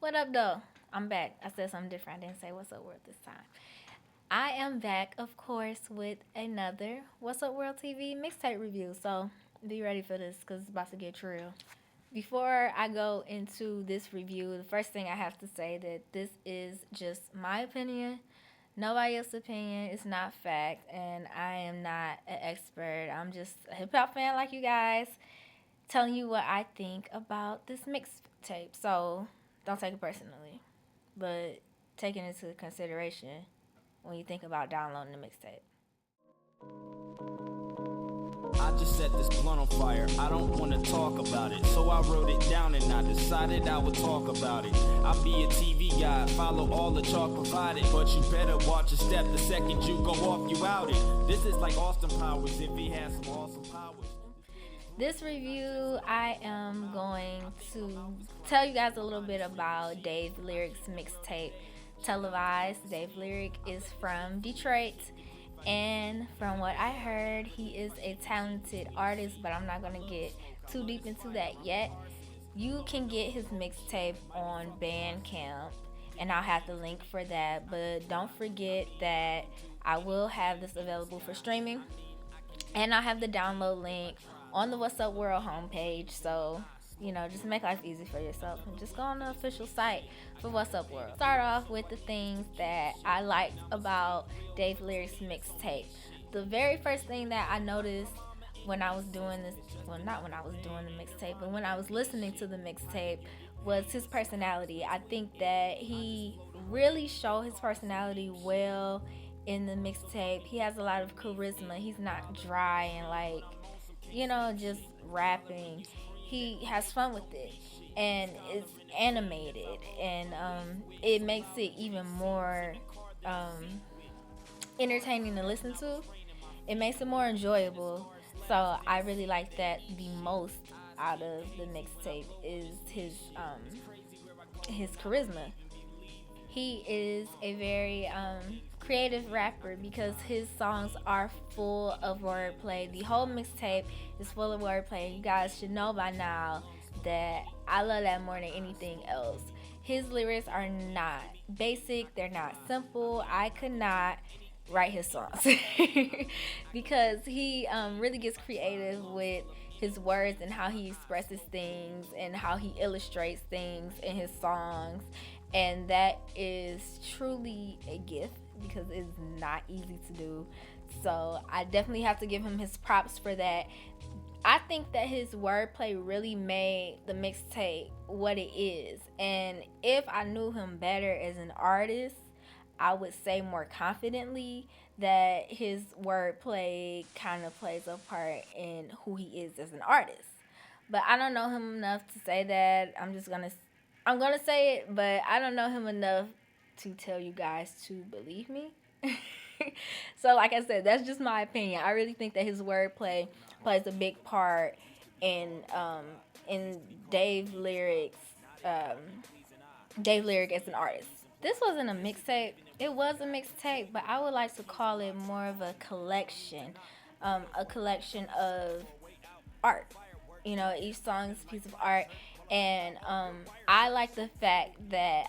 What up, though? I'm back. I said something different. I didn't say what's up, world this time. I am back, of course, with another What's Up World TV mixtape review. So be ready for this because it's about to get real. Before I go into this review, the first thing I have to say that this is just my opinion. Nobody else's opinion. It's not fact, and I am not an expert. I'm just a hip hop fan like you guys, telling you what I think about this mixtape. So don't take it personally, but take it into consideration when you think about downloading the mixtape. I just set this blunt on fire, I don't wanna talk about it. So I wrote it down and I decided I would talk about it. I'll be a TV guy, follow all the chalk provided. But you better watch your step, the second you go off, you outed. This is like Austin Powers if he has some awesome powers. This review, I am going to tell you guys a little bit about Dave Lyric's mixtape, Televised. Dave Lyric is from Detroit, and from what I heard, he is a talented artist, but I'm not going to get too deep into that yet. You can get his mixtape on Bandcamp, and I'll have the link for that, but don't forget that I will have this available for streaming, and I'll have the download link on the What's Up World homepage. So, just make life easy for yourself and just go on the official site for What's Up World. Start off with the things that I liked about Dave Lyric's mixtape. The very first thing that I noticed when I was doing this, well, not when I was doing the mixtape, but when I was listening to the mixtape, was his personality. I think that he really showed his personality well in the mixtape. He has a lot of charisma. He's not dry and just rapping. He has fun with it, and it's animated, and it makes it even more entertaining to listen to. It makes it more enjoyable. So I really like that the most out of the mixtape is his charisma. He is a very creative rapper because his songs are full of wordplay. The whole mixtape is full of wordplay. You guys should know by now that I love that more than anything else. His lyrics are not basic, they're not simple. I could not write his songs because he really gets creative with his words and how he expresses things and how he illustrates things in his songs, and that is truly a gift because it's not easy to do. So I definitely have to give him his props for that. I think that his wordplay really made the mixtape what it is, and if I knew him better as an artist, I would say more confidently that his wordplay kind of plays a part in who he is as an artist. But I don't know him enough to say that. I'm gonna say it, but I don't know him enough to tell you guys to believe me. So, like I said, that's just my opinion. I really think that his wordplay plays a big part in um, Dave Lyric as an artist. This wasn't a mixtape. It was a mixtape, but I would like to call it more of a collection of art. Each song is a piece of art, and I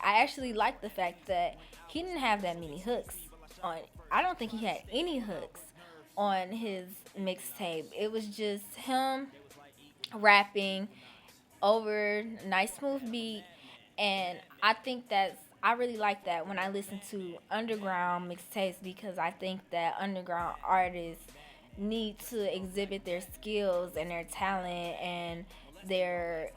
actually like the fact that he didn't have that many hooks on. I don't think he had any hooks on his mixtape. It was just him rapping over a nice smooth beat, and I really like that when I listen to underground mixtapes because I think that underground artists need to exhibit their skills and their talent and their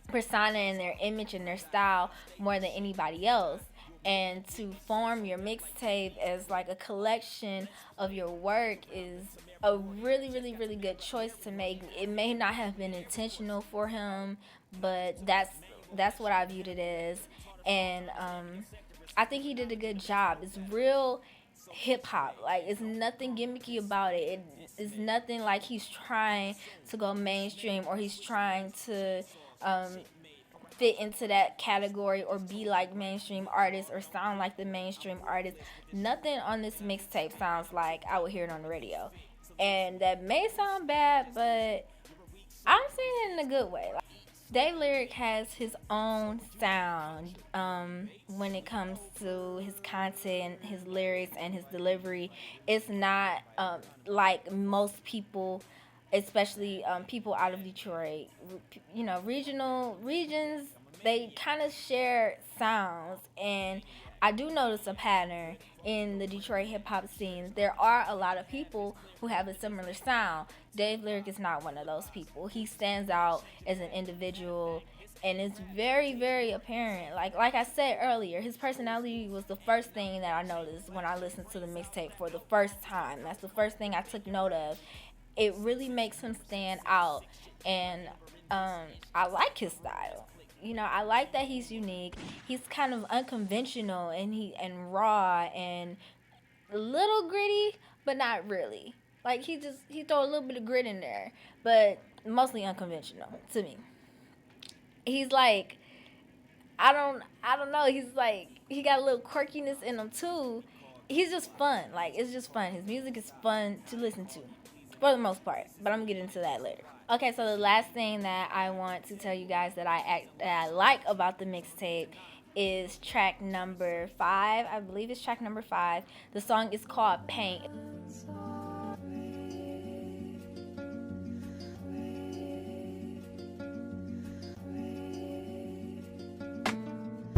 persona and their image and their style more than anybody else. And to form your mixtape as like a collection of your work is a really, really, really good choice to make. It may not have been intentional for him, but that's what I viewed it as, and I think he did a good job. It's real hip hop. Like, it's nothing gimmicky about it. It's nothing like he's trying to go mainstream or he's trying to um, fit into that category or be like mainstream artists or sound like the mainstream artists. Nothing on this mixtape sounds like I would hear it on the radio. And that may sound bad, but I'm saying it in a good way. Dave Lyric has his own sound when it comes to his content, his lyrics, and his delivery. It's not like most people, especially people out of Detroit. Regional regions, they kind of share sounds, and I do notice a pattern in the Detroit hip hop scene. There are a lot of people who have a similar sound. Dave Lyric is not one of those people. He stands out as an individual, and it's very, very apparent. Like I said earlier, his personality was the first thing that I noticed when I listened to the mixtape for the first time. That's the first thing I took note of. It really makes him stand out, and I like his style. I like that he's unique. He's kind of unconventional, and raw, and a little gritty, but not really. Like he throw a little bit of grit in there, but mostly unconventional to me. He's like, I don't know. He's like, he got a little quirkiness in him too. He's just fun. Like, it's just fun. His music is fun to listen to, for the most part. But I'm gonna get into that later. Okay, so the last thing that I want to tell you guys that I like about the mixtape is track number 5. I believe it's track number 5. The song is called Paint.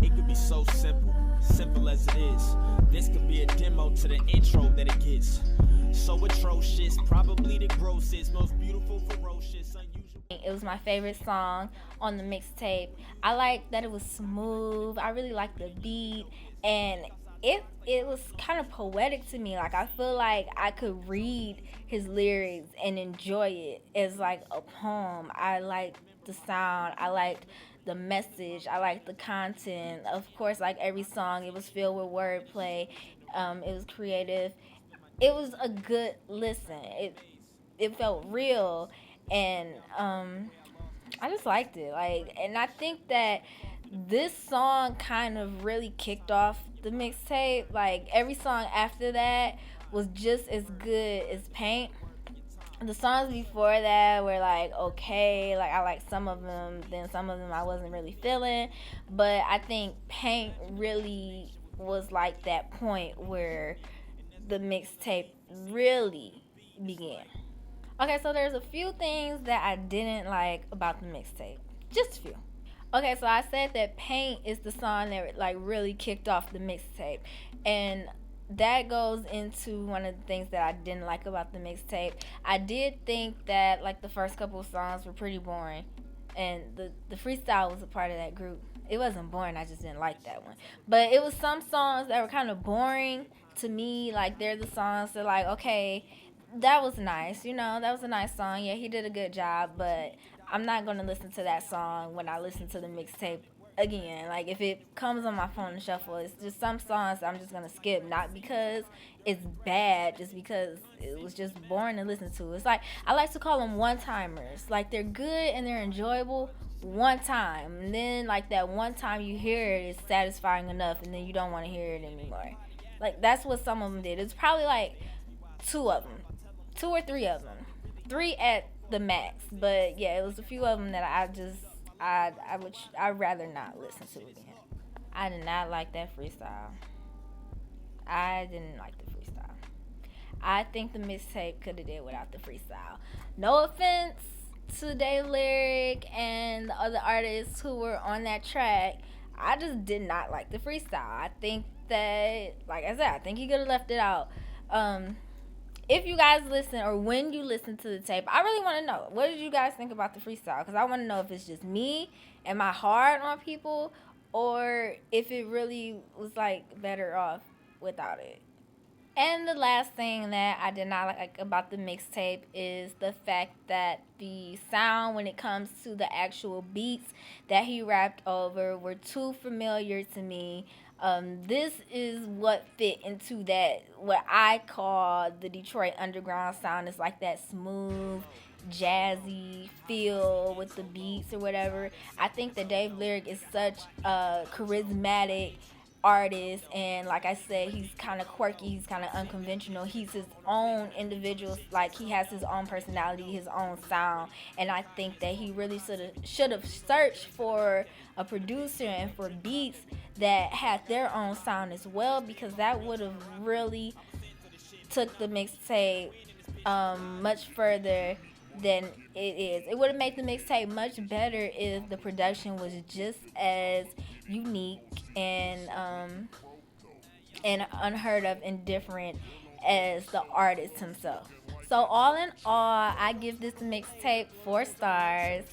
It could be so simple, simple as it is. This could be a demo to the intro that it gets. So atrocious, probably the grossest, most beautiful, ferocious, unusual. It was my favorite song on the mixtape. I like that it was smooth. I really like the beat, and it was kind of poetic to me. Like, I feel like I could read his lyrics and enjoy it as like a poem. I liked the sound. I liked the message. I liked the content. Of course, like every song, it was filled with wordplay. It was creative. It was a good listen. It felt real, and I just liked it. Like, and I think that this song kind of really kicked off the mixtape. Like, every song after that was just as good as Paint. The songs before that were like okay, like I like some of them, then some of them I wasn't really feeling, but I think Paint really was like that point where the mixtape really began. Okay, so there's a few things that I didn't like about the mixtape. Just a few. Okay, so I said that Paint is the song that like really kicked off the mixtape. And that goes into one of the things that I didn't like about the mixtape. I did think that like the first couple of songs were pretty boring, and the freestyle was a part of that group. It wasn't boring, I just didn't like that one. But it was some songs that were kind of boring to me. Like, they're the songs that like, okay, that was nice, that was a nice song. Yeah, he did a good job, but I'm not gonna listen to that song when I listen to the mixtape again. Like, if it comes on my phone and shuffle, it's just some songs I'm just gonna skip, not because it's bad, just because it was just boring to listen to. It's like, I like to call them one timers. Like, they're good and they're enjoyable one time, and then like that one time you hear it is satisfying enough, and then you don't want to hear it anymore. Like, that's what some of them did. It's probably like two of them, two or three of them, three at the max. But yeah, it was a few of them that I'd rather not listen to again. I did not like that freestyle. I didn't like the freestyle. I think the mixtape could have did without the freestyle. No offense to Dave Lyric and the other artists who were on that track. I just did not like the freestyle. I think that, like I said, I think he could have left it out. If you guys listen, or when you listen to the tape, I really want to know, what did you guys think about the freestyle? Because I want to know if it's just me, am I hard on people, or if it really was like better off without it. And the last thing that I did not like about the mixtape is the fact that the sound, when it comes to the actual beats that he rapped over, were too familiar to me. This is what fit into that, what I call the Detroit underground sound. It's like that smooth, jazzy feel with the beats or whatever. I think that Dave Lyric is such a charismatic artist, and like I said, he's kind of quirky, he's kind of unconventional, he's his own individual, like he has his own personality, his own sound. And I think that he really should have searched for a producer and for beats that had their own sound as well, because that would have really took the mixtape much further than it is. It would have made the mixtape much better if the production was just as unique and unheard of and different as the artist himself. So all in all, I give this mixtape 4 stars.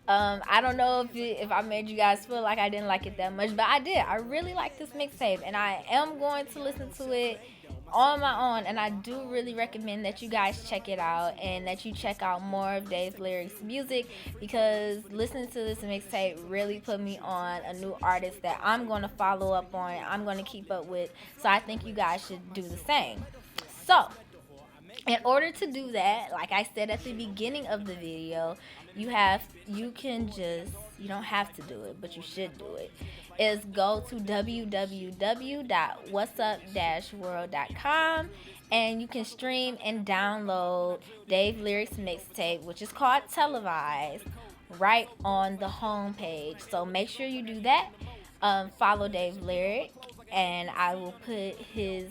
I don't know if I made you guys feel like I didn't like it that much, but I did. I really like this mixtape, and I am going to listen to it on my own, and I do really recommend that you guys check it out and that you check out more of Dave Lyric's music, because listening to this mixtape really put me on a new artist that I'm going to follow up on, I'm going to keep up with. So I think you guys should do the same. So in order to do that, like I said at the beginning of the video, you don't have to do it, but you should do it, is go to www.wassup-world.com, and you can stream and download Dave Lyric's mixtape, which is called Televised, right on the home page. So make sure you do that. Follow Dave Lyric, and I will put his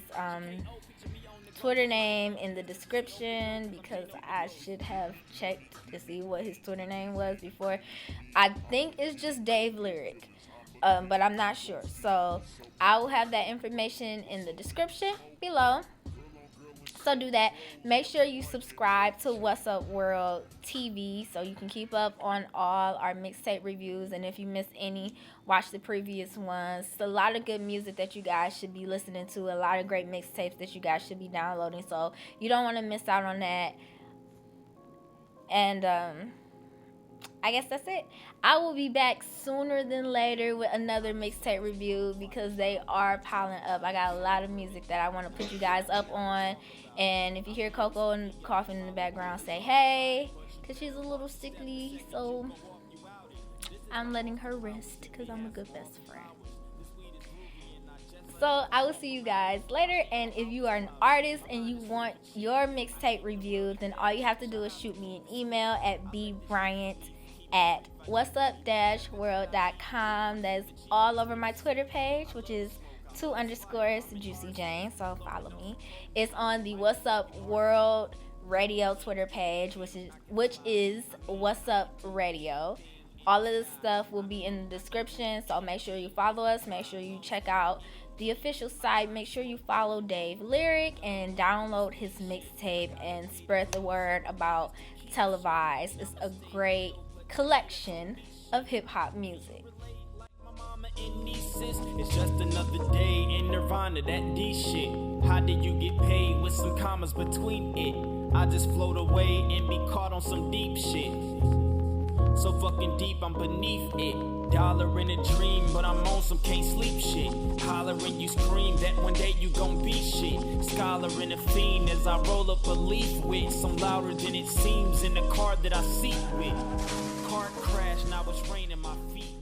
Twitter name in the description, because I should have checked to see what his Twitter name was before. I think it's just Dave Lyric, but I'm not sure. So I will have that information in the description below. So do that. Make sure you subscribe to Wassup World TV so you can keep up on all our mixtape reviews. And if you miss any, watch the previous ones. It's a lot of good music that you guys should be listening to. A lot of great mixtapes that you guys should be downloading. So you don't want to miss out on that. And I guess that's it. I will be back sooner than later with another mixtape review, because they are piling up. I got a lot of music that I want to put you guys up on. And if you hear Coco and coughing in the background, say hey, because she's a little sickly. So I'm letting her rest because I'm a good best friend. So I will see you guys later. And if you are an artist and you want your mixtape reviewed, then all you have to do is shoot me an email at bbryant@wassup-world.com. That's all over my Twitter page, which is 2_ Juicy Jane. So follow me. It's on the Wassup World Radio Twitter page, which is Wassup Radio. All of this stuff will be in the description, so make sure you follow us. Make sure you check out the official site. Make sure you follow Dave Lyric and download his mixtape and spread the word about Televised. It's a great collection of hip-hop music. It's just another day in Nirvana, that D shit. How did you get paid with some commas between it? I just float away and be caught on some deep shit. So fucking deep, I'm beneath it. Dollar in a dream, but I'm on some can't sleep shit. Hollering, you scream that one day you gon' be shit. Scholar in a fiend as I roll up a leaf with some louder than it seems in the car that I seat with. Car crash, now it's raining my feet.